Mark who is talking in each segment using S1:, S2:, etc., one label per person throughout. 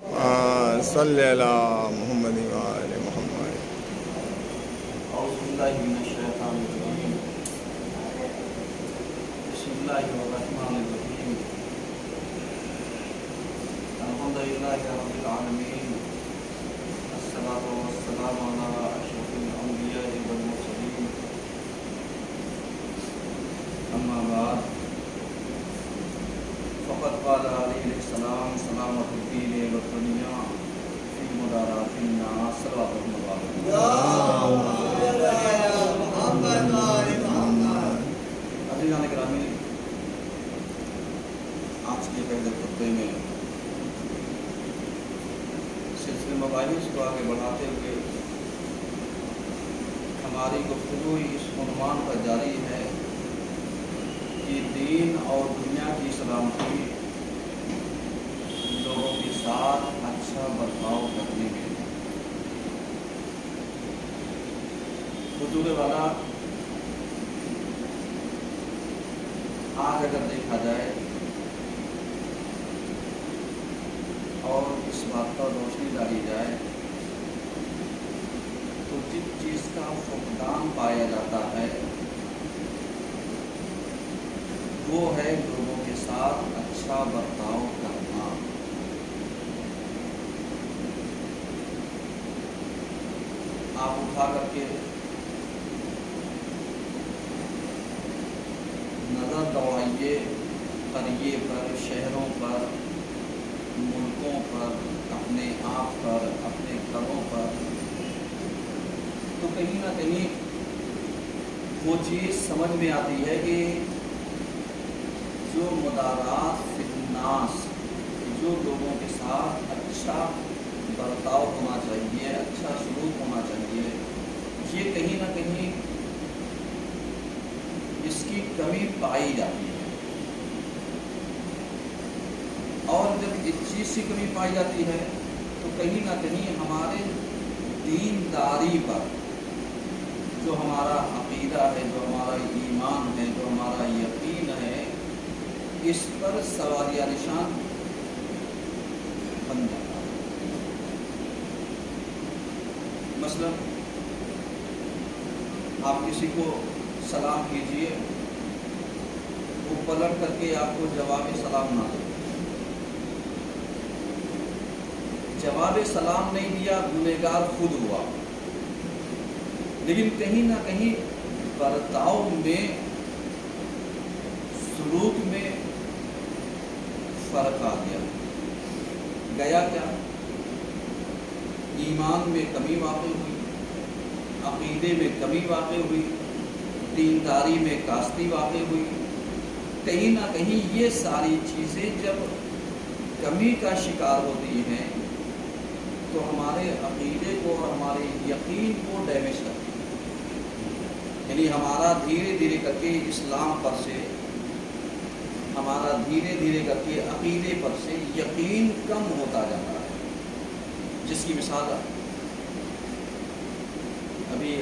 S1: صلی اللہ محمد وآل محمد۔
S2: اعوذ باللہ من الشیطان الرجیم، بسم اللہ الرحمن الرحیم، الحمد للہ رب العالمین، الصلاۃ والسلام علی اشرف الانبیاء والمرسلین، اما بعد فقد قال علیہ السلام سلامۃ الدین والدنیا فی مدارات الناس صلوات اللہ عزیزان گرامی، آج کے پہلے خطبے میں سلسلے مباحث کو آگے بڑھاتے ہوئے ہماری گفتگو اس عنوان پر جاری ہے کہ دین اور دنیا کی سلامتی لوگوں کے ساتھ اچھا برتاؤ کرنے میں۔ حضور والا، آج اگر دیکھا جائے اور اس بات پر روشنی ڈالی جائے تو جس چیز کا فقدان پایا جاتا ہے وہ ہے لوگوں کے ساتھ اچھا برتاؤ کرنا۔ آپ اٹھا کر کے نظر دوڑائیے قریے پر، شہروں پر، ملکوں پر، اپنے آپ پر، اپنے گھروں پر، تو کہیں نہ کہیں وہ چیز سمجھ میں آتی ہے کہ جو مدارات فی الناس، جو لوگوں کے ساتھ اچھا برتاؤ ہونا چاہیے، اچھا سلوک ہونا چاہیے، یہ کہیں نہ کہیں اس کی کمی پائی جاتی ہے۔ اور جب اس چیز کی کمی پائی جاتی ہے تو کہیں نہ کہیں ہمارے دینداری پر، جو ہمارا عقیدہ ہے، جو ہمارا ایمان ہے، جو ہمارا یقین ہے، اس پر سوالیہ نشان بن جاتا ہے۔ مثلا آپ کسی کو سلام کیجئے، وہ پلٹ کر کے آپ کو جواب سلام نہ دے، جواب سلام نہیں دیا، گنہگار خود ہوا، لیکن کہیں نہ کہیں برتاؤ میں، سلوک میں فرق آ گیا۔ گیا کیا؟ ایمان میں کمی واقع ہوئی، عقیدے میں کمی واقع ہوئی، دینداری میں کاستی واقع ہوئی۔ کہیں نہ کہیں یہ ساری چیزیں جب کمی کا شکار ہوتی ہیں تو ہمارے عقیدے کو اور ہمارے یقین کو ڈیمیج کرتی ہیں۔ یعنی ہمارا دھیرے دھیرے کر کے اسلام پر سے، ہمارا دھیرے دھیرے کر کے عقیدے پر سے یقین کم ہوتا جاتا ہے۔ جس کی مثال ابھی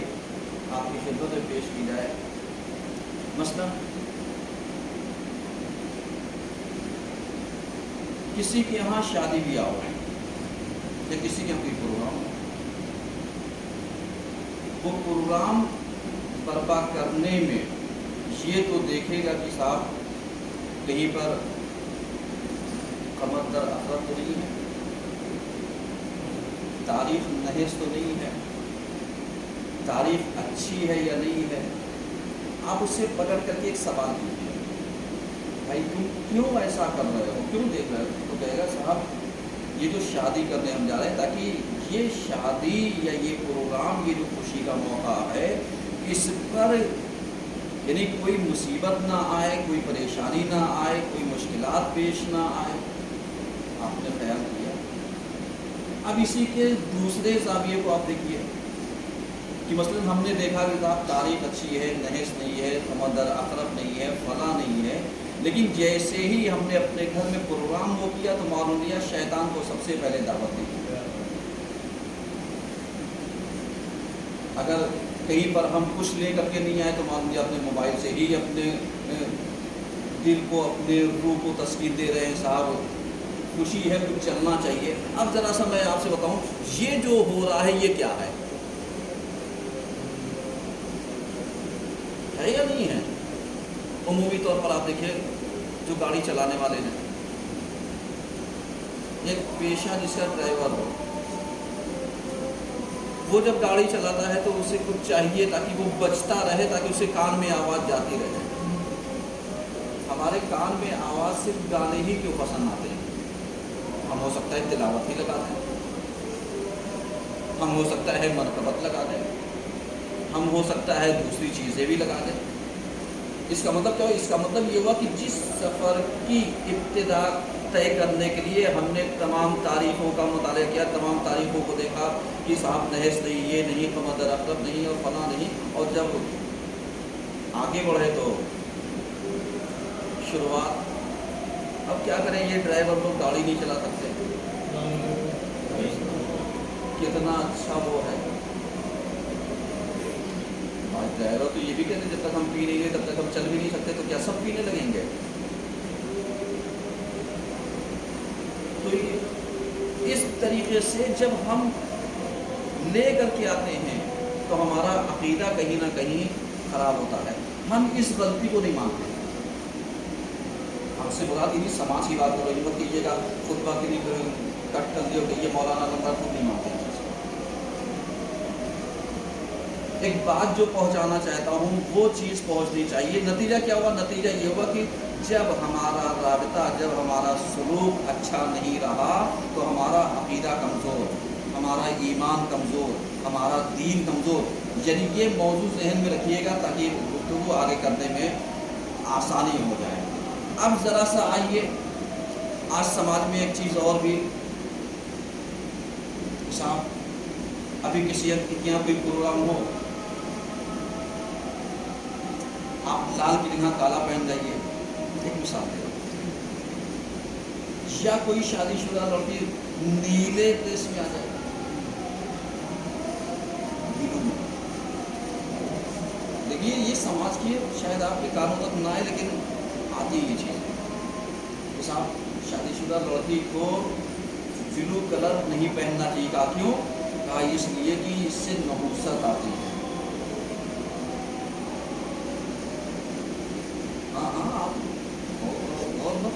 S2: آپ کی خدمت میں پیش کی جائے، مثلا کسی کے یہاں شادی بیاہ ہو یا کسی کے یہاں کوئی پروگرام ہو، وہ پروگرام برپا کرنے میں یہ تو دیکھے گا کہ صاحب کہیں پر قمر در اثرت تو نہیں ہے، تاریخ نحس تو نہیں ہے، تاریخ اچھی ہے یا نہیں ہے۔ آپ اس سے پکڑ کر کے ایک سوال کیجیے، بھائی تم کیوں ایسا کر رہے ہو، کیوں دیکھ رہے ہو؟ تو کہے گا صاحب یہ جو شادی کرنے ہم جا رہے ہیں تاکہ یہ شادی یا یہ پروگرام، یہ جو خوشی کا موقع ہے، اس پر یعنی کوئی مصیبت نہ آئے، کوئی پریشانی نہ آئے، کوئی مشکلات پیش نہ آئے۔ آپ نے خیال کیا؟ اب اسی کے دوسرے زاویے کو آپ دیکھیے کہ مثلا ہم نے دیکھا کہ صاحب تاریخ اچھی ہے، نحس نہیں ہے، قمر در اثرت نہیں ہے، فلاں نہیں ہے، لیکن جیسے ہی ہم نے اپنے گھر میں پروگرام وہ کیا تو معلوم کیا شیطان کو سب سے پہلے دعوت دی۔ اگر کہیں پر ہم کچھ لے کر کے نہیں آئے تو مان لیجیے اپنے موبائل سے ہی اپنے دل کو، اپنے روح کو تسکین دے رہے ہیں، صاحب خوشی ہے, کچھ چلنا چاہیے. اب ذرا سا میں آپ سے بتاؤں, یہ جو ہو رہا ہے یہ کیا ہے یا نہیں ہے؟ عمومی طور پر آپ دیکھیے جو گاڑی چلانے والے ہیں, ایک پیشہ جس کا ڈرائیور ہو, وہ جب گاڑی چلاتا ہے تو اسے کچھ چاہیے تاکہ وہ بچتا رہے, تاکہ اسے کان میں آواز جاتی رہے. ہمارے کان میں آواز صرف گانے ہی کیوں پسند آتے ہیں؟ ہم ہو سکتا ہے تلاوت ہی لگا دیں, ہم ہو سکتا ہے مرتبت لگا دیں, ہم ہو سکتا ہے دوسری چیزیں بھی لگا دیں. اس کا مطلب کیا ہوا؟ اس کا مطلب یہ ہوا کہ جس سفر کی ابتدا طے کرنے کے لیے ہم نے تمام تاریخوں کا مطالعہ کیا, تمام تاریخوں کو دیکھا کہ صاحب نحس نہیں, یہ نہیں, قمر اقرب نہیں اور فلاں نہیں, اور جب آگے بڑھے تو شروعات. اب کیا کریں, یہ ڈرائیور لوگ گاڑی نہیں چلا سکتے, کتنا اچھا وہ ہے. ڈرائیور تو یہ بھی کہتے ہیں جب تک ہم پی نہیں گے تب تک ہم چل بھی نہیں سکتے, تو کیا سب پینے لگیں گے؟ تو اس طریقے سے جب ہم لے کر کے آتے ہیں تو ہمارا عقیدہ کہیں نہ کہیں خراب ہوتا ہے. ہم اس غلطی کو نہیں مانتے. ہم سے مراد نہیں سماج کی بات کر رہی مت کیجیے گا, خطبہ کی نہیں کٹ کر دیو کہ یہ مولانا بندہ خود نہیں مانتے. ایک بات جو پہنچانا چاہتا ہوں وہ چیز پہنچنی چاہیے. نتیجہ کیا ہوا؟ نتیجہ یہ ہوا کہ جب ہمارا رابطہ, جب ہمارا سلوک اچھا نہیں رہا تو ہمارا عقیدہ کمزور, ہمارا ایمان کمزور, ہمارا دین کمزور. یعنی یہ موضوع ذہن میں رکھیے گا تاکہ گفتگو آگے کرنے میں آسانی ہو جائے. اب ذرا سا آئیے, آج سماج میں ایک چیز اور بھی, صاحب ابھی کسی یہاں کوئی پروگرام ہو, آپ لال کی جگہ کالا پہن جائیے, ایک مثال دے رہا ہوں, یا کوئی شادی شدہ لڑکی نیلے ڈریس میں آ جائے, دیکھیے یہ سماج کی شاید آپ کے کانوں تک نہ آئے لیکن آتی یہ چیز. صاحب شادی شدہ لڑکی کو بلو کلر نہیں پہننا چاہیے. کہا کیوں؟ کہا اس لیے کہ اس سے نحوست آتی ہے. آپ اور مت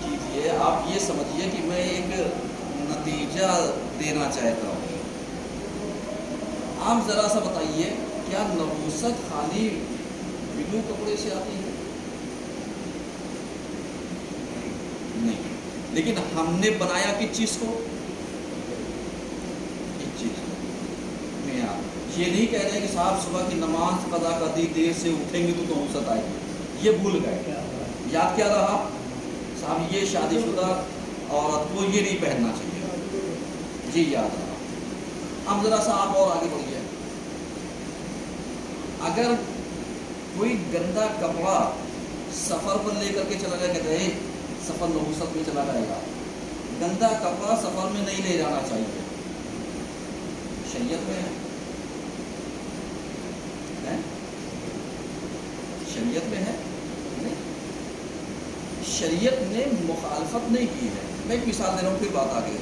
S2: کیجیے, آپ یہ سمجھیے کہ میں ایک نتیجہ دینا چاہتا ہوں. آپ ذرا سا بتائیے, کیا نحوست خالی بلو کپڑے سے آتی ہے؟ نہیں. لیکن ہم نے بنایا کس چیز کو؟ اس چیز کو. یہ نہیں کہہ رہے کہ صاحب صبح کی نماز قضا کر دی, دیر سے اٹھیں گے تو نحوست آئے گی. یہ بھول گئے. یاد کیا رہا صاحب؟ یہ شادی شدہ عورت کو یہ نہیں پہننا چاہیے. جی یاد رہا. اب ذرا سا آپ اور آگے بڑھیے. اگر کوئی گندا کپڑا سفر پر لے کر کے چلا جائے, کہتے ہیں سفر نحوست میں چلا جائے گا. گندا کپڑا سفر میں نہیں لے جانا چاہیے. شریعت میں ہے, شریعت میں ہے نہیں. شریعت نے مخالفت نہیں کی ہے. میں ایک مثال دے رہا ہوں, پھر بات آ گئی.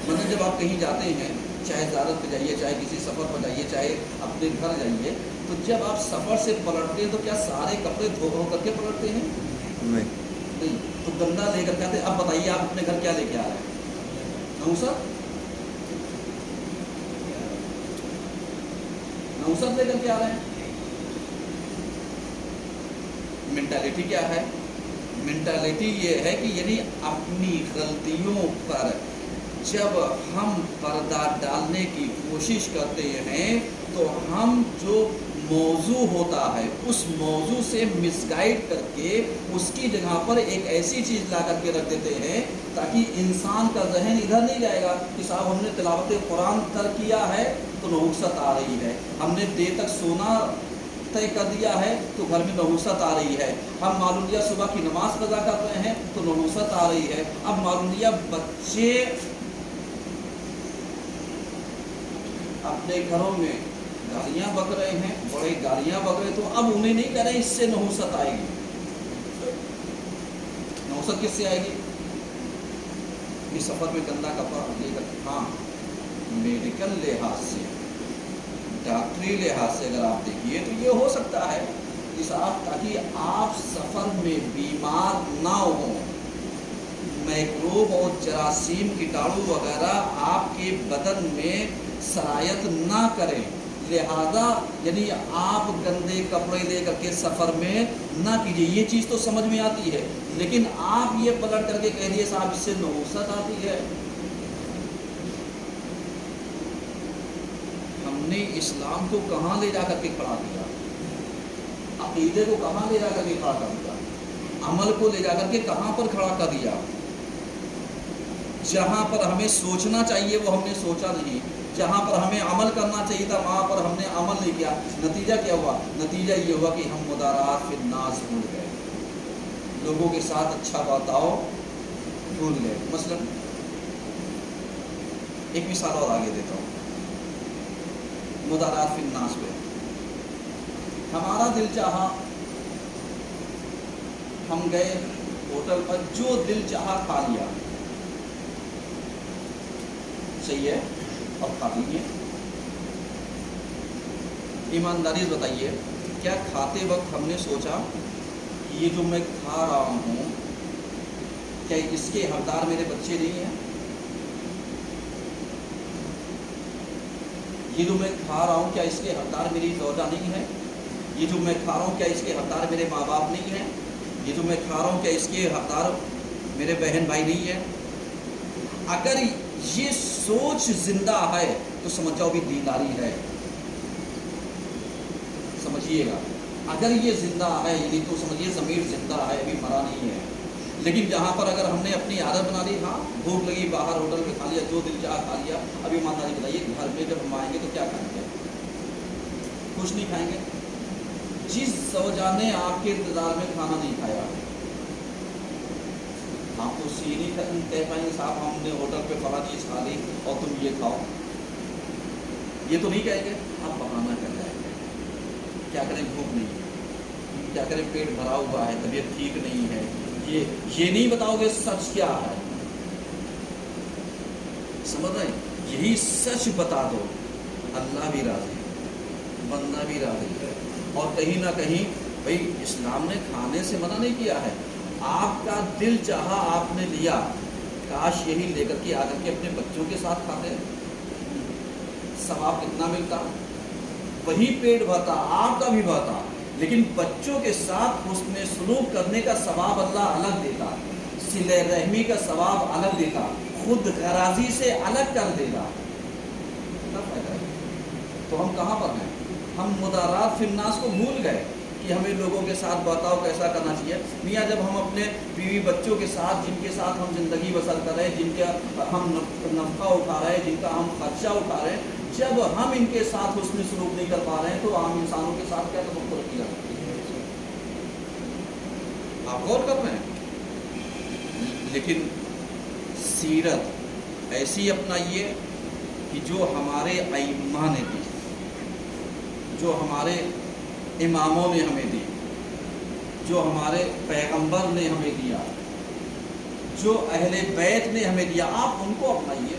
S2: مطلب جب آپ کہیں جاتے ہیں, چاہے زیارت پہ جائیے, چاہے کسی سفر پر جائیے, چاہے اپنے گھر جائیے, تو جب آپ سفر سے پلٹتے ہیں تو کیا سارے کپڑے دھو کر کے پلٹتے ہیں؟ نہیں. تو گندا لے کر کے آتے. اب بتائیے آپ اپنے گھر کیا لے کے آ رہے ہیں؟ نحوست لے کر کے آ رہے ہیں. مینٹالٹی کیا ہے؟ مینٹالٹی یہ ہے کہ یعنی اپنی غلطیوں پر جب ہم پردہ ڈالنے کی کوشش کرتے ہیں تو ہم جو موضوع ہوتا ہے اس موضوع سے مس گائڈ کر کے اس کی جگہ پر ایک ایسی چیز لا کر کے رکھ دیتے ہیں تاکہ انسان کا ذہن ادھر نہیں جائے گا کہ صاحب ہم نے تلاوت قرآن ترک کیا ہے تو نحوست آ رہی ہے, ہم نے دیر تک سونا طے کر دیا ہے تو گھر میں نحوست آ رہی ہے, ہم معلوم لیا صبح کی نماز قضا کر رہے ہیں تو نحوست آ رہی ہے. اب معلوم لیا بچے اپنے گھروں میں گالیاں بک رہے ہیں, بڑے گالیاں بک رہے, تو اب انہیں نہیں کہہ رہے اس سے نحوست آئے گی. نحوست کس سے آئے گی؟ کہ سفر میں گندا کپڑا لے کر، ہاں میڈیکل لحاظ سے، ڈاکٹری لحاظ سے اگر آپ دیکھیے تو یہ ہو سکتا ہے تاکہ آپ سفر میں بیمار نہ ہوں، میکروب اور جراثیم کیٹاڑو وغیرہ آپ کے بدن میں سرایت نہ کریں، لہذا یعنی آپ گندے کپڑے لے کر کے سفر میں نہ کیجیے۔ یہ چیز تو سمجھ میں آتی ہے، لیکن آپ یہ پلٹ کر کے کہہ دیے صاحب اس سے نحوست آتی ہے۔ ہم نے اسلام کو کہاں لے جا کر کے کھڑا کیا؟ عقیدے کو کہاں لے جا کر کے کھڑا کر دیا؟ عمل کو لے جا کر کے کہاں پر کھڑا کر دیا؟ جہاں پر ہمیں سوچنا چاہیے وہ ہم نے سوچا نہیں، جہاں پر ہمیں عمل کرنا چاہیے تھا وہاں پر ہم نے عمل نہیں کیا۔ نتیجہ کیا ہوا؟ نتیجہ یہ ہوا کہ ہم مدارات فی الناس بھول گئے، لوگوں کے ساتھ اچھا برتاؤ بھول گئے۔ مثلا ایک مثال اور آگے دیتا ہوں، مدارات فی الناس پہ ہمارا دل چاہا، ہم گئے ہوٹل پر، جو دل چاہا کھا لیا، صحیح ہے، اور کھا لیجیے۔ ایمانداری سے بتائیے، کیا کھاتے وقت ہم نے سوچا کہ یہ جو میں کھا رہا ہوں کیا اس کے حقدار میرے بچے نہیں ہیں؟ یہ جو میں کھا رہا ہوں کیا اس کے حقدار میری زوجہ نہیں ہے؟ یہ جو میں کھا رہا ہوں کیا اس کے حقدار میرے ماں باپ نہیں ہیں؟ یہ جو میں کھا رہا ہوں کیا اس کے حقدار میرے بہن بھائی نہیں ہیں؟ اگر یہ سوچ زندہ ہے تو سمجھ جاؤ بھی دینداری ہے، سمجھیے گا۔ اگر یہ زندہ ہے یعنی تو سمجھیے ضمیر زندہ ہے، ابھی مرا نہیں ہے۔ لیکن جہاں پر اگر ہم نے اپنی عادت بنا لی، ہاں بھوک لگی باہر ہوٹل میں کھا لیا، جو دل چاہا کھا لیا، ابھی ایمانداری بتائیے گھر میں جب ہم آئیں گے تو کیا کھائیں گے؟ کچھ نہیں کھائیں گے۔ جس زوجہ نے آپ کے انتظار میں کھانا نہیں کھایا، آپ تو یہ نہیں کہہ پائیں گے صاحب ہم نے ہوٹل پہ فلاں چیز کھا لی اور تم یہ کھاؤ، یہ تو نہیں کہیں گے، آپ بہانہ کر جائیں گے۔ کیا کریں بھوک نہیں ہے، کیا کریں پیٹ بھرا ہوا ہے، طبیعت ٹھیک نہیں ہے، یہ نہیں بتاؤ گے سچ کیا ہے، سمجھ رہے ہیں؟ یہی سچ بتا دو، اللہ بھی راضی ہے، بندہ بھی راضی ہے۔ اور کہیں نہ کہیں بھائی اسلام نے کھانے سے منع نہیں کیا ہے، آپ کا دل چاہا آپ نے لیا، کاش یہی لے کر کے آ کر کے اپنے بچوں کے ساتھ کھاتے، ثواب کتنا ملتا، وہی پیٹ بھرتا، آپ کا بھی بھرتا، لیکن بچوں کے ساتھ حسن سلوک کرنے کا ثواب اللہ الگ دیتا، صلہ رحمی کا ثواب الگ دیتا، خود غرازی سے الگ کر دیگا۔ تو ہم کہاں پر ہیں؟ ہم مدارات فی الناس کو بھول گئے کہ ہمیں لوگوں کے ساتھ برتاؤ کیسا کرنا چاہیے۔ میاں جب ہم اپنے بیوی بچوں کے ساتھ، جن کے ساتھ ہم زندگی بسر کر رہے ہیں، جن کا ہم نفقہ اٹھا رہے ہیں، جن کا ہم خرچہ اٹھا رہے ہیں، جب ہم ان کے ساتھ حسن سلوک نہیں کر پا رہے ہیں تو عام انسانوں کے ساتھ کیا تفکر کیا؟ آپ غور کر رہے ہیں؟ لیکن سیرت ایسی اپنائیے کہ جو ہمارے ائمہ نے دی، جو ہمارے اماموں نے ہمیں دی، جو ہمارے پیغمبر نے ہمیں دیا، جو اہل بیت نے ہمیں دیا، آپ ان کو اپنائیے۔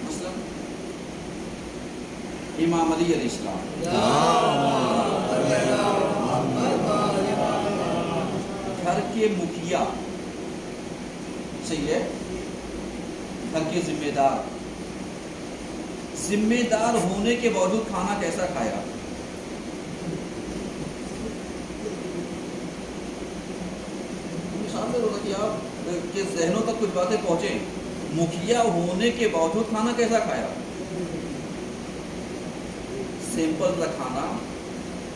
S2: مثلا امام علی علیہ السلام، گھر کے مکھیا، صحیح ہے، گھر کے ذمہ دار ہونے کے باوجود کھانا کیسا کھایا؟ مثال دے رہا کہ آپ کے ذہنوں تک کچھ باتیں پہنچیں، مکھیا ہونے کے باوجود کھانا کیسا کھایا؟ سمپل سا کھانا،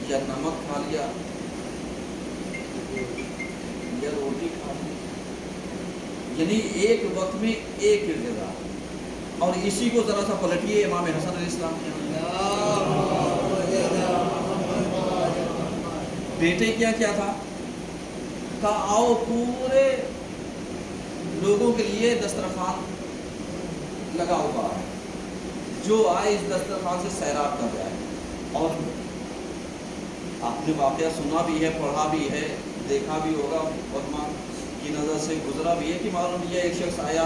S2: یا نمک کھا لیا، یا روٹی کھا لی، یعنی ایک وقت میں ایک غذا۔ اور اسی کو ذرا سا پلٹیے امام حسن علیہ السلام کے بیٹے کیا تھا؟ کہا آؤ پورے لوگوں کے لیے دسترخوان لگا ہوا ہے، جو آئے اس دسترخوان سے سیراب کر جائے۔ اور آپ نے واقعہ سنا بھی ہے، پڑھا بھی ہے، دیکھا بھی ہوگا، علماء کی نظر سے گزرا بھی ہے کہ معلوم یہ ایک شخص آیا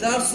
S2: 10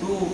S2: 2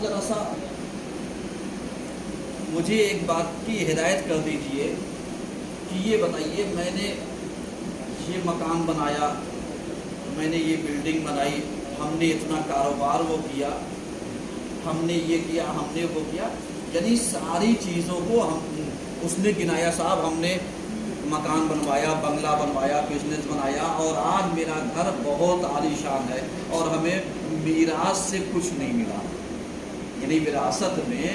S2: آپ ذرا سا مجھے ایک بات کی ہدایت کر دیجئے کہ یہ بتائیے، میں نے یہ مکان بنایا، میں نے یہ بلڈنگ بنائی، ہم نے اتنا کاروبار وہ کیا، ہم نے یہ کیا، ہم نے وہ کیا، یعنی ساری چیزوں کو اس نے گنایا، صاحب ہم نے مکان بنوایا، بنگلہ بنوایا، بزنس بنایا، اور آج میرا گھر بہت عالی شان ہے اور ہمیں میراث سے کچھ نہیں ملا، یعنی وراثت میں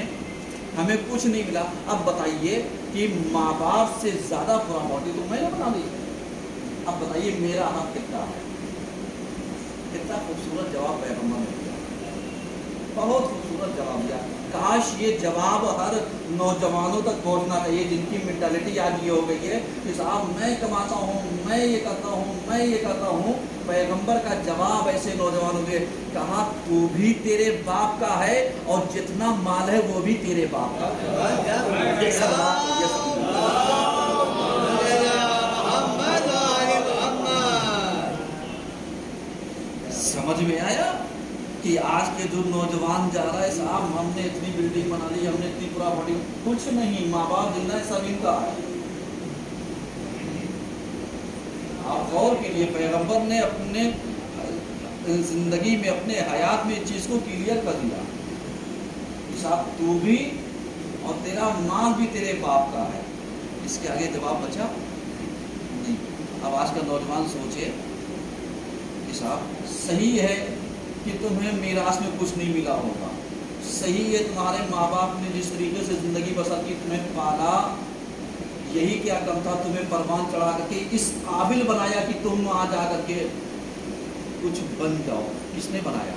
S2: ہمیں کچھ نہیں ملا۔ اب بتائیے کہ ماں باپ سے زیادہ پراپرٹی تو میں نے بنا دی، اب بتائیے میرا حق کتنا ہے؟ کتنا خوبصورت جواب پیغمبر نے دیا، بہت خوبصورت جواب دیا۔ کاش یہ جواب ہر نوجوانوں تک پہنچنا چاہیے جن کی مینٹالٹی آج یہ ہو گئی ہے کہ صاحب میں کماتا ہوں، میں یہ کرتا ہوں، میں یہ کرتا ہوں۔ پیغمبر کا جواب ایسے نوجوانوں کے کہا تو بھی تیرے باپ کا ہے اور جتنا مال ہے وہ بھی تیرے باپ کا ہے۔ سمجھ میں آیا کہ آج کے جو نوجوان جا رہا ہے صاحب ہم نے اتنی بلڈنگ بنا لی، ہم نے اتنی پراپرٹی، کچھ نہیں، ماں باپ دینا ہے سب ان کا ہے۔ آپ غور کے لیے پیغمبر نے اپنے زندگی میں، اپنے حیات میں اس چیز کو کلیئر کر دیا کہ صاحب تو بھی اور تیرا مال بھی تیرے باپ کا ہے۔ اس کے آگے جواب بچا نہیں۔ اب آج کا نوجوان سوچے کہ صاحب صحیح ہے کہ تمہیں میراث میں کچھ نہیں ملا ہوگا، صحیح ہے تمہارے ماں باپ نے جس طریقے سے زندگی بسر کی، تمہیں پالا، یہی کیا کم تھا، تمہیں پروان چڑھا کر کے اس قابل بنایا کہ تم آ جا کر کے کچھ بن جاؤ۔ کس نے بنایا؟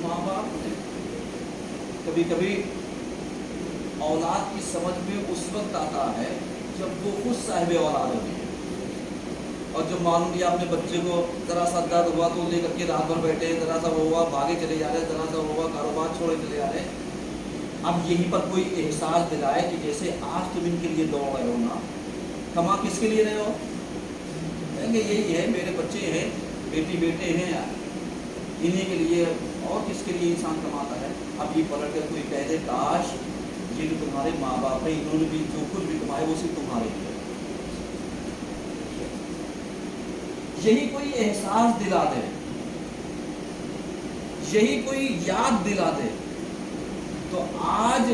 S2: ماں باپ نے۔ کبھی کبھی اولاد کی سمجھ میں اس وقت آتا ہے جب وہ خود صاحب اولاد ہوتی ہے، اور جو معلوم کیا اپنے بچے کو ذرا سا درد ہوا تو لے کر کے رات بھر بیٹھے، ذرا سا وہ ہوا بھاگے چلے جا رہے، ذرا سا وہ ہوا کاروبار چھوڑے چلے جا رہے۔ اب یہیں پر کوئی احساس دلائے کہ جیسے آج تم ان کے لیے دوڑ رہے ہو نا، کما کس کے لیے رہے ہو؟ کہیں گے یہی ہے، میرے بچے ہیں، بیٹی بیٹے ہیں، انہیں کے لیے، اور کس کے لیے انسان کماتا ہے؟ اب یہ پلٹ کر کوئی کہہ دے کاش یہ جو تمہارے ماں باپ ہیں انہوں نے بھی جو کچھ بھی کمائے وہ صرف تمہارے لیے، یہی کوئی احساس دلا دے، یہی کوئی یاد دلا دے، تو آج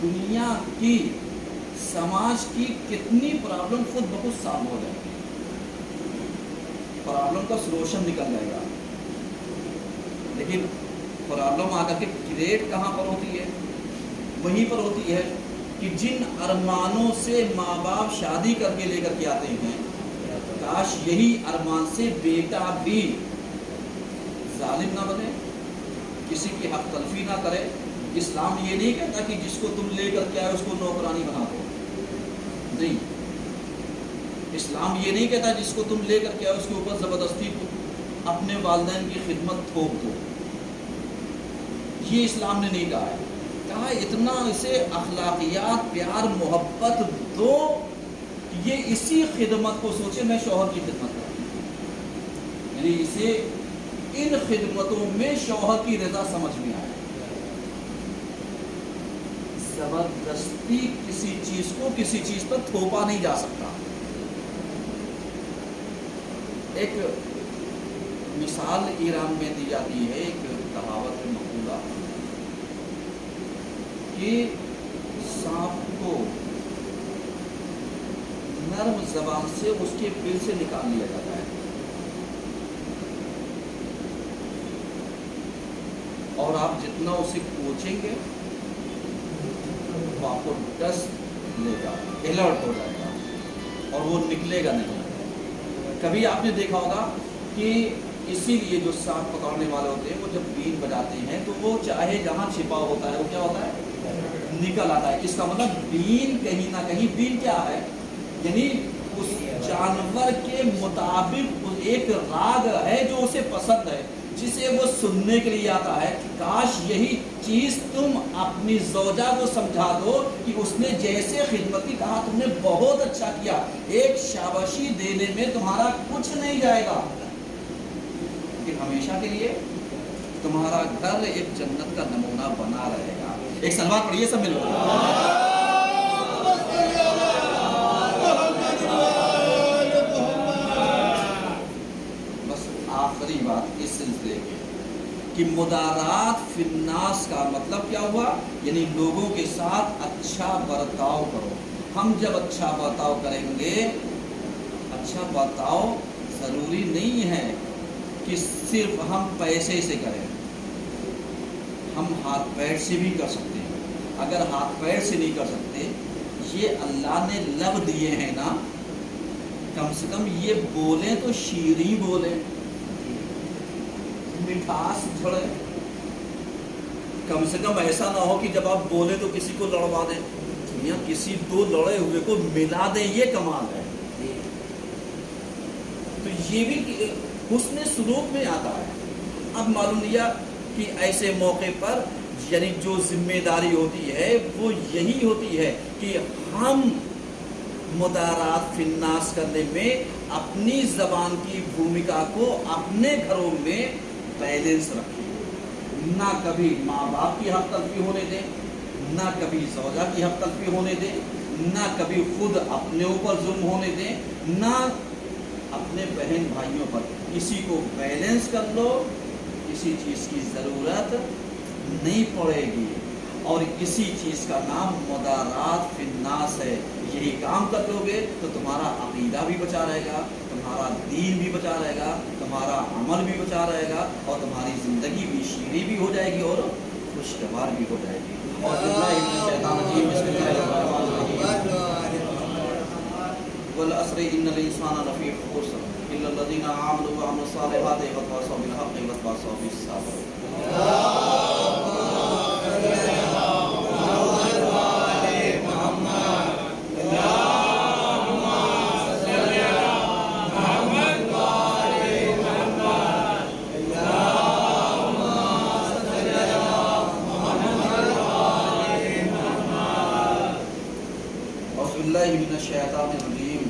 S2: دنیا کی، سماج کی کتنی پرابلم خود بخود سالو ہو جائے گی، پرابلم کا سلوشن نکل جائے گا۔ لیکن پرابلم آ کر کے کریٹ کہاں پر ہوتی ہے؟ وہیں پر ہوتی ہے کہ جن ارمانوں سے ماں باپ شادی کر کے لے کر کے آتے ہیں، کاش یہی ارمان سے بیٹا بھی ظالم نہ بنے، کسی کی حق تلفی نہ کرے۔ اسلام یہ نہیں کہتا کہ جس کو تم لے کر کے آئے اس کو نوکرانی بنا دو، نہیں۔ اسلام یہ نہیں کہتا جس کو تم لے کر کے آئے اس کے اوپر زبردستی اپنے والدین کی خدمت تھوپ دو، یہ اسلام نے نہیں کہا ہے۔ کہا اتنا اسے اخلاقیات، پیار، محبت دو، یہ اسی خدمت کو سوچے میں شوہر کی خدمت کروں، یعنی اسے ان خدمتوں میں شوہر کی رضا سمجھ میں آئے۔ زبردستی کسی چیز کو کسی چیز پر تھوپا نہیں جا سکتا۔ ایک مثال ایران میں دی جاتی ہے، ایک کہاوت مقولہ، کہ سانپ کو نرم زبان سے اس کے بل سے نکال لیا جاتا ہے، اور آپ جتنا اسے کوچیں گے وہ آپ کو ڈس لے گا، الرٹ ہو جائے گا، اور وہ نکلے گا نہیں۔ کبھی آپ نے دیکھا ہوگا کہ اسی لیے جو سانپ پکڑنے والے ہوتے ہیں وہ جب بین بجاتے ہیں تو وہ چاہے جہاں چھپا ہوتا ہے وہ کیا ہوتا ہے؟ نکل آتا ہے۔ اس کا مطلب بین کہیں نہ کہیں، بین کیا ہے؟ یعنی اس جانور کے مطابق ایک راگ ہے جو اسے پسند ہے، جسے وہ سننے کے لیے آتا ہے۔ کاش یہی چیز تم اپنی زوجہ کو سمجھا دو کہ اس نے جیسے خدمت کی، کہا تم نے بہت اچھا کیا، ایک شاباشی دینے میں تمہارا کچھ نہیں جائے گا، لیکن ہمیشہ کے لیے تمہارا گھر ایک جنت کا نمونہ بنا رہے گا. ایک سلوات پڑھیے سب مل کر. بس آخری بات اس سلسلے کی کہ مدارات فی الناس کا مطلب کیا ہوا؟ یعنی لوگوں کے ساتھ اچھا برتاؤ کرو. ہم جب اچھا برتاؤ کریں گے، اچھا برتاؤ ضروری نہیں ہے کہ صرف ہم پیسے سے کریں، ہم ہاتھ پیر سے بھی کر سکتے ہیں. اگر ہاتھ پیر سے نہیں کر سکتے، یہ اللہ نے لب دیے ہیں نا، کم سے کم یہ بولیں تو شیریں بولیں، مٹھاس جھڑے. کم سے کم ایسا نہ ہو کہ جب آپ بولیں تو کسی کو لڑوا دیں، یا کسی دو لڑے ہوئے کو ملا دیں. یہ کمال ہے. تو یہ بھی حسن سلوک میں آتا ہے. اب معلوم لیا کہ ایسے موقع پر یعنی جو ذمہ داری ہوتی ہے وہ یہی ہوتی ہے کہ ہم مدارات فی الناس کرنے میں اپنی زبان کی بھومکا کو اپنے گھروں میں بیلنس رکھیں. نہ کبھی ماں باپ کی حق تلفی ہونے دیں، نہ کبھی زوجہ کی حق تلفی ہونے دیں، نہ کبھی خود اپنے اوپر ظلم ہونے دیں، نہ اپنے بہن بھائیوں پر. کسی کو بیلنس کر لو، کسی چیز کی ضرورت نہیں پڑے گی. اور کسی چیز کا نام مدارات فی الناس ہے. یہی کام کر لو گے تو تمہارا عقیدہ بھی بچا رہے گا، تمہارا دین بھی بچا رہے گا، تمہارا عمل بھی بچا رہے گا، اور تمہاری زندگی بھی شیریں بھی ہو جائے گی اور خوشگوار بھی ہو جائے گی. اور والعصر ان الانسان لفی خسر الا الذين آمنوا وعملوا الصالحات وتواصوا بالحق وتواصوا بالصبر. من الشیطان الرجیم.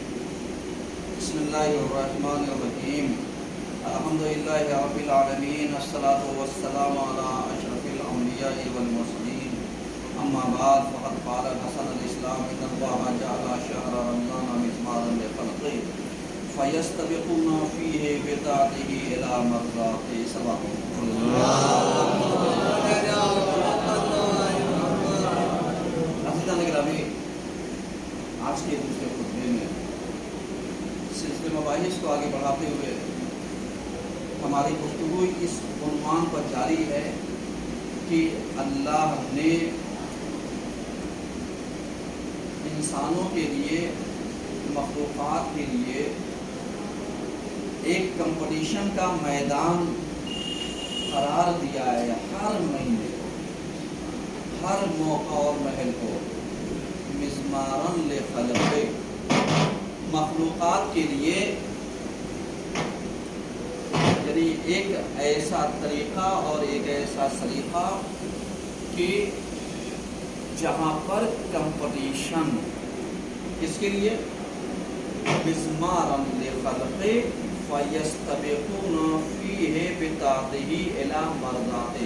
S2: بسم اللہ الرحمن الرحیم. الحمدللہ رب العالمین، الصلاۃ والسلام علی اشرف الانبیاء والمرسلین. اما بعد فقد قال حسن الاسلام ان اللہ جعل شہر رمضان مزمارا لخلقہ فیستبقون فیہ بطاعتہ الی مرضاتہ. صدق اللہ. آج کے دوسرے خطبے میں سلسلے مباحث کو آگے بڑھاتے ہوئے ہماری گفتگو اس عنوان پر جاری ہے کہ اللہ نے انسانوں کے لیے، مخلوقات کے لیے ایک کمپٹیشن کا میدان قرار دیا ہے. ہر مہینے کو، ہر موقع اور محل کو مزمارن لخلقہ، مخلوقات کے لیے یعنی ایک ایسا طریقہ اور ایک ایسا سلیقہ کہ جہاں پر کمپٹیشن کس کے لیے؟ مزمارن لخلقہ فیستبقون فیہ بطاعتہ الی مرضاتہ،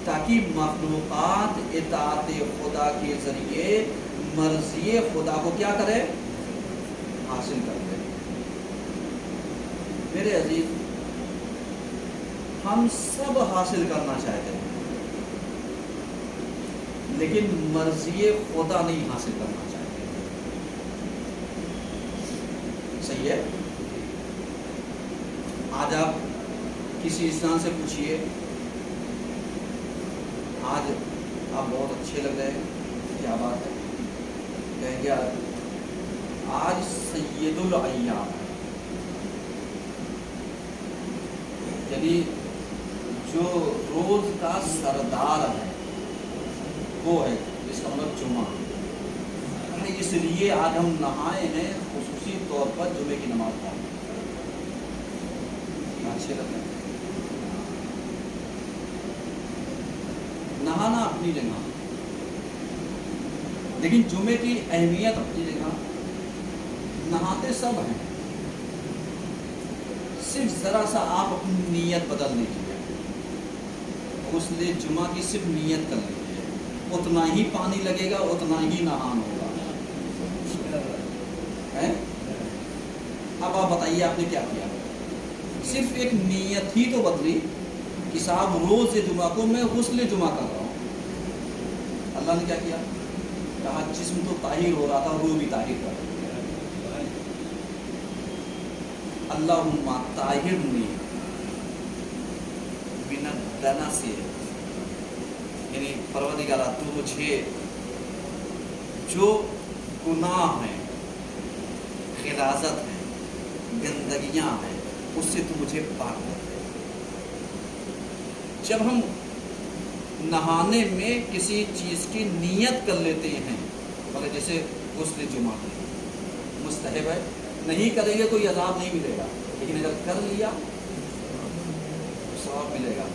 S2: تاکہ مخلوقات اطاعت خدا کے ذریعے مرضی خدا کو کیا کرے؟ حاصل کرتے. میرے عزیز، ہم سب حاصل کرنا چاہتے ہیں لیکن مرضی خدا نہیں حاصل کرنا چاہتے. صحیح ہے؟ آج آپ کسی انسان سے پوچھئے، آج آپ بہت اچھے لگ رہے ہیں، کیا بات ہے؟ کہیں گے آج سید الایام، یعنی جو روز کا سردار ہے وہ ہے، اس کا مطلب جمعہ. اس لیے آج ہم نہائے ہیں خصوصی طور پر جمعے کی نماز پڑھیں. اچھے لگتے ہیں. نہانا اپنی جگہ، لیکن جمعے کی اہمیت اپنی جگہ. نہاتے سب ہیں، صرف ذرا سا آپ اپنی نیت بدل لیجیے. غسل جمعہ کی صرف نیت کر لیجیے، اتنا ہی پانی لگے گا، اتنا ہی نہان ہوگا. اب آپ بتائیے آپ نے کیا کیا؟ صرف ایک نیت ہی تو بدلی کہ صاحب روز جمعہ کو میں غسل جمعہ کر رہا ہوں. اللہ نے کیا کیا؟ کہا جسم تو طاہر ہو رہا تھا، روح بھی طاہر کر. اللہم طاہرنی من الدنس، یعنی پروردگارہ تو مجھے جو گناہ ہیں، غلاظت ہیں، گندگیاں ہیں، اس سے تو مجھے پاک کر دے. جب ہم نہانے میں کسی چیز کی نیت کر لیتے ہیں، مگر جیسے غسل جمعہ مستحب ہے، نہیں کریں گے کوئی عذاب نہیں ملے گا، لیکن اگر کر لیا ثواب ملے گا.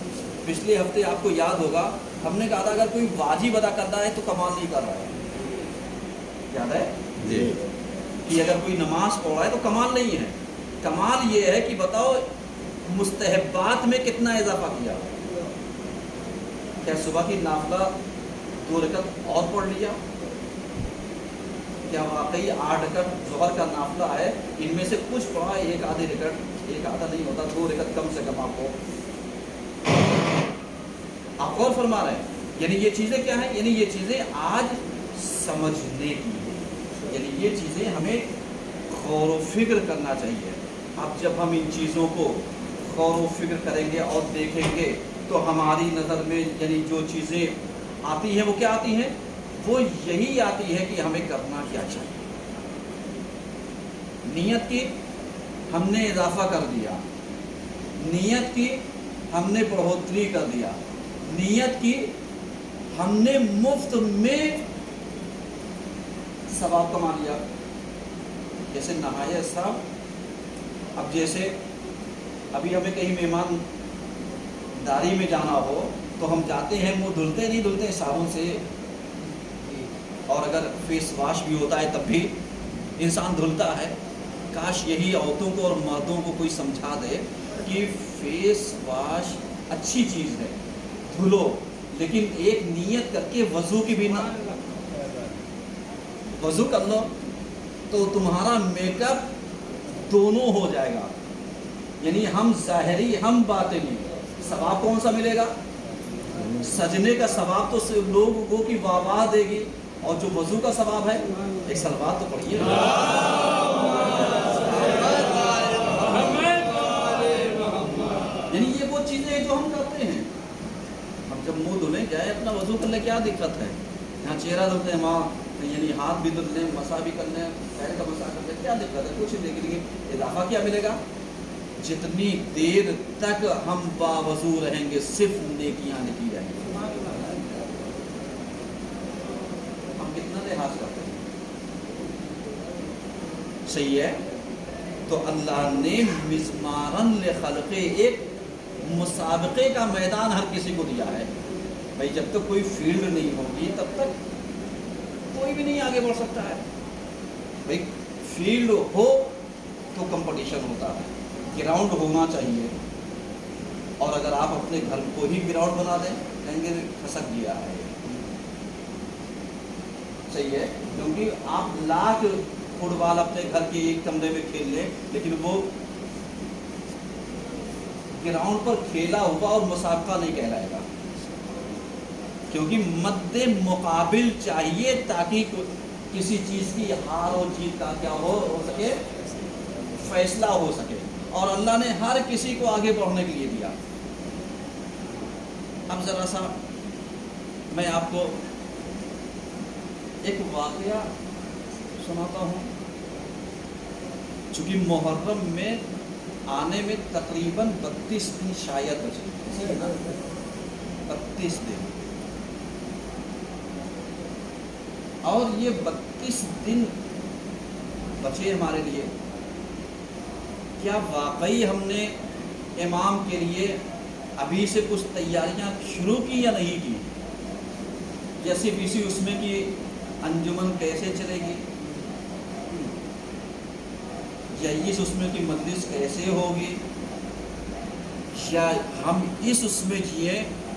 S2: پچھلے ہفتے آپ کو یاد ہوگا ہم نے کہا تھا اگر کوئی واجب ادا کرتا ہے تو کمال نہیں کر رہا ہے. یاد ہے
S1: جی.
S2: کہ اگر کوئی نماز پڑھ رہا ہے تو کمال نہیں ہے. کمال یہ ہے کہ بتاؤ مستحبات میں کتنا اضافہ کیا. کیا صبح کی نافلہ 2 رکعت اور پڑھ لیا؟ کیا واقعی 8 رکعت ظہر کا نافلہ ہے، ان میں سے کچھ پڑھا، ایک آدھی رکعت، ایک آدھا نہیں ہوتا، 2 رکعت کم سے کم آپ غور فرما رہے ہیں. یعنی یہ چیزیں کیا ہیں؟ یعنی یہ چیزیں آج سمجھنے کی ہیں، یعنی یہ چیزیں ہمیں غور و فکر کرنا چاہیے. اب جب ہم ان چیزوں کو غور و فکر کریں گے اور دیکھیں گے تو ہماری نظر میں یعنی جو چیزیں آتی ہیں وہ کیا آتی ہیں؟ وہ یہی آتی ہے کہ ہمیں کرنا کیا چاہیے. نیت کی ہم نے اضافہ کر دیا، نیت کی ہم نے بڑھوتری کر دیا، نیت کی ہم نے مفت میں ثواب کما لیا. جیسے نہایا صاحب، اب جیسے ابھی ہمیں کہیں مہمان داری میں جانا ہو تو ہم جاتے ہیں، منہ دھلتے نہیں دھلتے صابن سے، اور اگر فیس واش بھی ہوتا ہے تب بھی انسان دھلتا ہے. کاش یہی عورتوں کو اور مردوں کو کوئی سمجھا دے کہ فیس واش اچھی چیز ہے، دھلو، لیکن ایک نیت کر کے وضو کی بھی نہ، وضو کر لو تو تمہارا میک اپ دونوں ہو جائے گا. یعنی ہم ظاہری ہم باطنی. ثواب کون سا ملے گا؟ سجنے کا ثواب تو صرف لوگوں کی واہ دے گی، اور جو وضو کا ثواب ہے، ایک صلوات تو پڑھیے. یعنی یہ وہ چیزیں ہیں جو ہم کرتے ہیں. ہم جب منہ دھلیں جائے اپنا وضو کر لیں، کیا دقت ہے؟ یہاں چہرہ دھلتے ہیں، وہاں یعنی ہاتھ بھی دھل لیں، مسا بھی کر لیں، پیر کا مسا کر لیں، کیا دقت ہے؟ کچھ نہیں. لیکن اضافہ کیا ملے گا؟ جتنی دیر تک ہم باوضو رہیں گے صرف نیکیاں نکی رہیں گے. ہم کتنا لحاظ کرتے ہیں؟ صحیح ہے. تو اللہ نے مزمارن لخلق، ایک مسابقے کا میدان ہر کسی کو دیا ہے. بھائی جب تک کوئی فیلڈ نہیں ہوگی تب تک کوئی بھی نہیں آگے بڑھ سکتا ہے. بھائی فیلڈ ہو تو کمپٹیشن ہوتا ہے، گراؤنڈ ہونا چاہیے. اور اگر آپ اپنے گھر کو ہی گراؤنڈ بنا دیں، کہیں گے کھسک گیا ہے. صحیح ہے، کیونکہ آپ لاکھ فٹ بال اپنے گھر کے ایک کمرے میں کھیل لیں، لیکن وہ گراؤنڈ پر کھیلا ہوا اور مسابقہ نہیں کہلائے گا. کیونکہ مد مقابل چاہیے تاکہ کسی چیز کی ہار اور جیت کا کیا ہو سکے، فیصلہ ہو سکے. اور اللہ نے ہر کسی کو آگے بڑھنے کے لیے دیا. اب ذرا سا میں آپ کو ایک واقعہ سناتا ہوں. چونکہ محرم میں آنے میں تقریباً 32 دن شاید بچے، 32 دن، اور یہ 32 دن بچے ہمارے لیے. کیا واقعی ہم نے امام کے لیے ابھی سے کچھ تیاریاں شروع کی یا نہیں کی؟ جیسے اسی اس میں کہ انجمن کیسے چلے گی، یا اس میں کی مجلس کیسے ہوگی، یا ہم اس میں جیے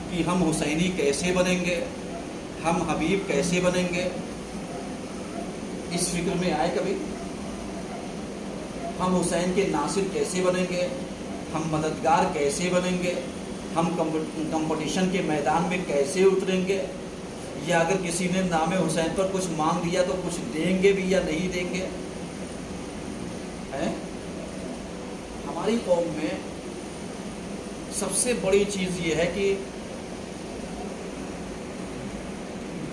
S2: کہ ہم حسینی کیسے بنیں گے، ہم حبیب کیسے بنیں گے؟ اس فکر میں آئے کبھی؟ ہم حسین کے ناصر کیسے بنیں گے، ہم مددگار کیسے بنیں گے، ہم کمپٹیشن کے میدان میں کیسے اتریں گے، یا اگر کسی نے نام حسین پر کچھ مانگ لیا تو کچھ دیں گے بھی یا نہیں دیں گے؟ ہماری قوم میں سب سے بڑی چیز یہ ہے کہ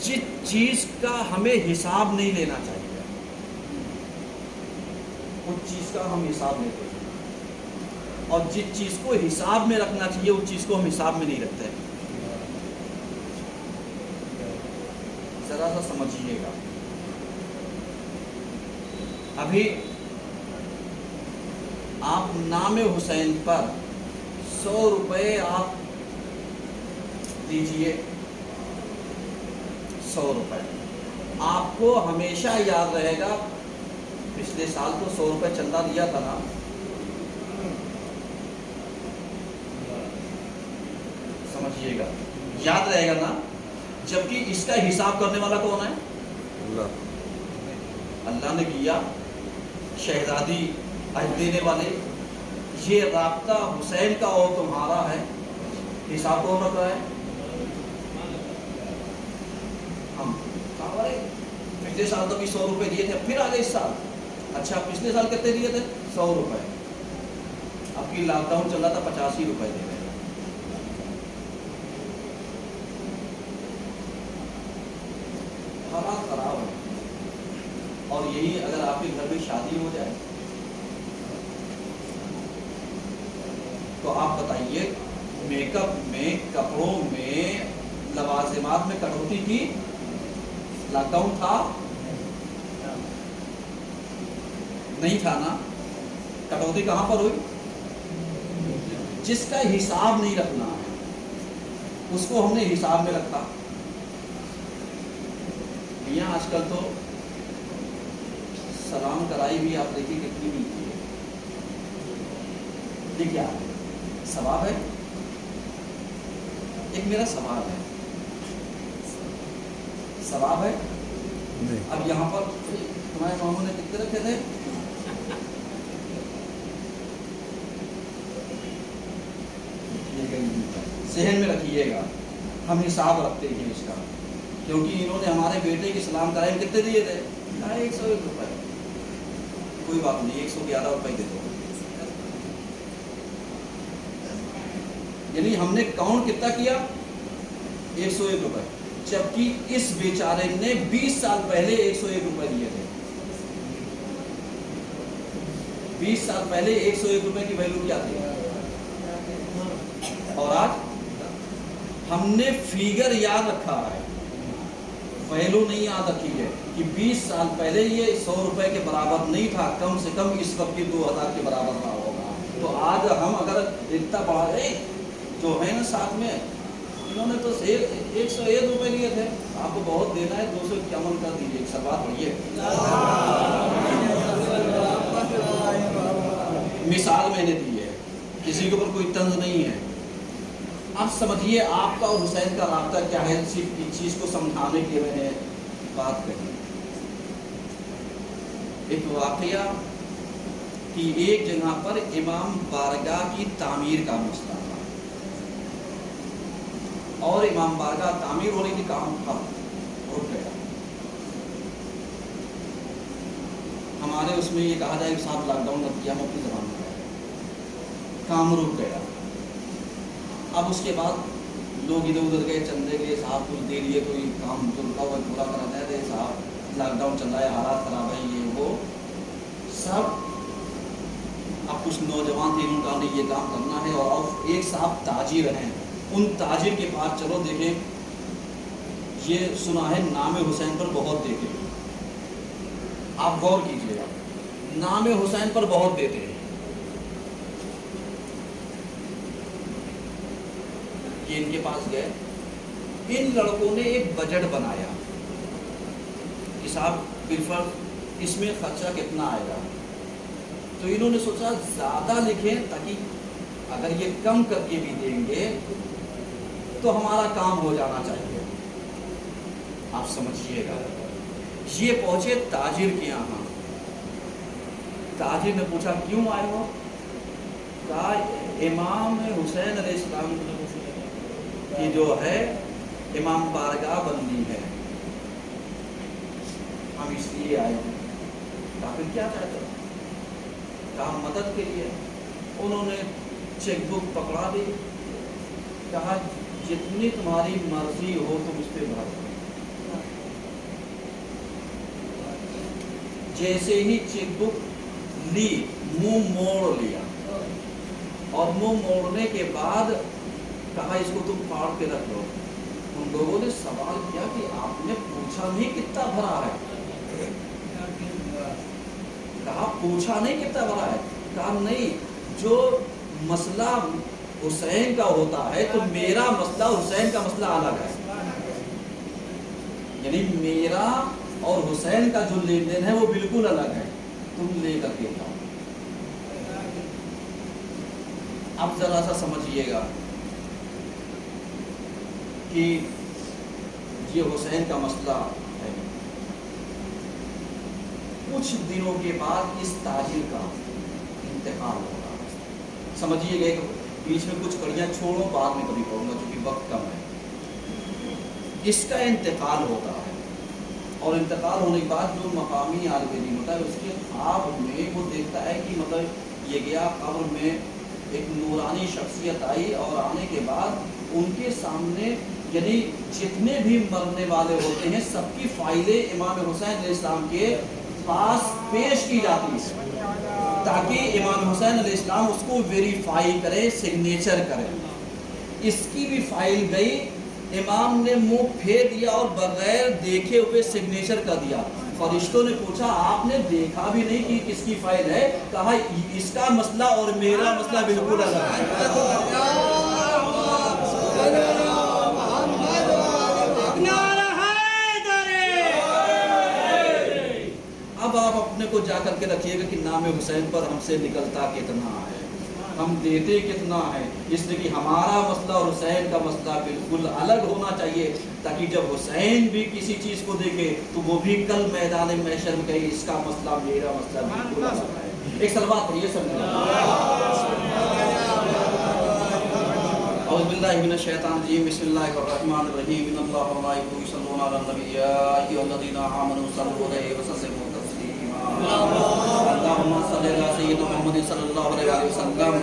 S2: جس چیز کا ہمیں حساب نہیں لینا چاہیے اس چیز کا ہم حساب لیتے ہیں، اور جس چیز کو حساب میں رکھنا چاہیے اس چیز کو ہم حساب میں نہیں رکھتے۔ ذرا سا سمجھیے گا، ابھی آپ نام حسین پر 100 روپے آپ دیجئے، 100 روپے آپ کو ہمیشہ یاد رہے گا۔ پچھلے سال تو 100 روپے چندہ دیا تھا نا، سمجھیے گا، یاد رہے گا نا، جبکہ اس کا حساب کرنے والا کون ہے؟ اللہ نے کیا، شہزادی عہد دینے والے، یہ رابطہ حسین کا اور تمہارا ہے، حساب کون رکھ رہا ہے؟ ہم۔ پچھلے سال تو بھی 100 روپے دیے تھے، پھر آگے اس سال، اچھا پچھلے سال کتنے دیے تھے؟ 100 روپے، اب کی لاک ڈاؤن چل رہا تھا 85 روپے دے رہے ہیں۔ حالات خراب ہے، اور یہی اگر آپ کے گھر میں شادی ہو جائے تو آپ بتائیے، میک اپ میں، کپڑوں میں، لوازمات میں کٹوتی کی؟ لاک ڈاؤن تھا؟ نہیں تھا نا؟ کٹوتی کہاں پر ہوئی؟ جس کا حساب نہیں رکھنا ہے اس کو ہم نے حساب میں رکھا۔ میاں آج کل تو سلام کرائی بھی آپ دیکھیے کتنی ملتی ہے، یہ کیا ہے؟ ثواب ہے؟ ایک میرا سوال ہے، ثواب ہے؟ اب یہاں پر تمہارے ماموں نے کتنے رکھے تھے؟ ذہن میں رکھیے گا، ہم حساب رکھتے ہیں اس کا، کیونکہ انہوں نے ہمارے بیٹے کی سلام کرائی کتنے دیے تھے؟ 101 روپے۔ کوئی بات نہیں، 111 روپے دے دو، یعنی ہم نے کاؤنٹ کتنا کیا؟ 101 روپے، جبکہ اس بیچارے نے 20 سال پہلے 101 روپے دیے تھے۔ 20 سال پہلے 101 روپے کی ویلیو کیا تھی؟ اور آج ہم نے فیگر یاد رکھا ہے، ویلیو نہیں یاد رکھی ہے کہ 20 سال پہلے یہ 100 روپے کے برابر نہیں تھا، کم سے کم اس وقت کی 2000 کے برابر رہا ہوگا۔ تو آج ہم اگر اتنا بڑھا رہے جو ہے نا ساتھ میں، انہوں نے تو 101 روپے لیے تھے، آپ کو بہت دینا ہے، 251 کر دیجیے، ایک سوال پڑھیے۔ مثال میں نے دی ہے، کسی کے اوپر کوئی طنز نہیں ہے۔ اب سمجھیے آپ کا اور حسین کا رابطہ کیا ہے، صرف اس چیز کو سمجھانے کے میں نے بات کہی۔ ایک واقعہ کہ ایک جگہ پر امام بارگاہ کی تعمیر کا مسئلہ تھا، اور امام بارگاہ تعمیر ہونے کے کام تھا، رک گیا۔ ہمارے اس میں یہ کہا جائے کہ صاحب لاک ڈاؤن رکھ دیا، ہم اپنی زبان میں کام رک گیا۔ اب اس کے بعد لوگ ادھر ادھر گئے چندے کے لیے، صاحب کچھ دے لیے، کوئی کام جو رکا ہوا پورا کراتا ہے، صاحب لاک ڈاؤن چل رہا ہے، حالات خراب ہے، یہ وہ سب۔ اب کچھ نوجوان تھے، ان کا نے یہ کام کرنا ہے، اور ایک صاحب تاجر ہیں، ان تاجر کے پاس چلو دیکھیں، یہ سنا ہے نام حسین پر بہت دیتے ہیں، آپ غور کیجیے گا، نام حسین پر بہت دیتے ہیں۔ یہ ان کے پاس گئے، ان لڑکوں نے ایک بجٹ بنایا کہ صاحب بالفرض اس میں خرچہ کتنا آئے گا، تو انہوں نے سوچا زیادہ لکھیں تاکہ اگر یہ کم کر کے بھی دیں گے تو ہمارا کام ہو جانا چاہیے. آپ سمجھیے گا. یہ پہنچے تاجر کے یہاں. تاجر نے پوچھا کیوں آئے ہو؟ کہا امام حسین علیہ السلام کی جو ہے امام بارگاہ بندی ہے, ہم اس لیے آئے ہیں. کہا پھر کیا چاہتے ہو؟ کہا مدد کے لیے. انہوں نے چیک بک پکڑا دی, کہا جتنی تمہاری مرضی ہو تم اس پہ بھر دو. جیسے ہی چیک بک لی منہ موڑ لیا, اور منہ موڑنے کے بعد کہا اس کو تم پھاڑ کے رکھ دو. ان لوگوں نے سوال کیا کہ آپ نے پوچھا نہیں کتنا بھرا ہے؟ کہا پوچھا نہیں کتنا بھرا ہے. کہا نہیں, جو مسئلہ حسین کا ہوتا ہے تو میرا مسئلہ حسین کا مسئلہ الگ ہے. یعنی میرا اور حسین کا جو لین دین ہے وہ بالکل الگ ہے, تم لے کر کے جاؤ. اب ذرا سا سمجھیے گا کہ یہ حسین کا مسئلہ ہے. کچھ دنوں کے بعد اس تاجر کا انتقال ہوگا. سمجھیے گا, بیچ میں کچھ کڑیاں چھوڑو, بعد میں کبھی پڑھوں گا کیونکہ وقت کم ہے. اس کا انتقال ہوتا ہے, اور انتقال ہونے کے بعد جو مقامی عالم دین ہوتا ہے اس کے خواب میں وہ دیکھتا ہے کہ مطلب یہ گیا قبر میں ایک نورانی شخصیت آئی, اور آنے کے بعد ان کے سامنے یعنی جتنے بھی مرنے والے ہوتے ہیں سب کی فائلیں امام حسین علیہ السلام کے پاس پیش کی جاتی ہے, تاکہ امام حسین علیہ السلام اس کو ویریفائی کرے, سگنیچر کرے. اس کی بھی فائل گئی, امام نے منہ پھیر دیا اور بغیر دیکھے ہوئے سگنیچر کر دیا. فرشتوں نے پوچھا آپ نے دیکھا بھی نہیں کہ کس کی فائل ہے؟ کہا اس کا مسئلہ اور میرا مسئلہ بالکل الگ ہے. اب آپ اپنے کو جا کر کے رکھیے گا کہ نام حسین پر ہم سے نکلتا کتنا ہے, ہم دیتے کتنا ہے. اس لیے کہ ہمارا مسئلہ اور حسین کا مسئلہ بالکل الگ ہونا چاہیے, تاکہ جب حسین بھی کسی چیز کو دیکھے تو وہ بھی کل میدان محشر میں کہے اس کا مسئلہ میرا مسئلہ بالکل الگ ہے. ایک سلوات پڑھیے سب. اعوذ باللہ من الشیطان الرجیم, بسم اللہ الرحمن الرحیم, ان اللہ و ملائکته یصلون علی النبی یا ایھا الذین آمنوا صلوا علیہ وسلموا تسلیما. اللهم صل علی سیدنا محمد صلی اللہ علیہ وسلم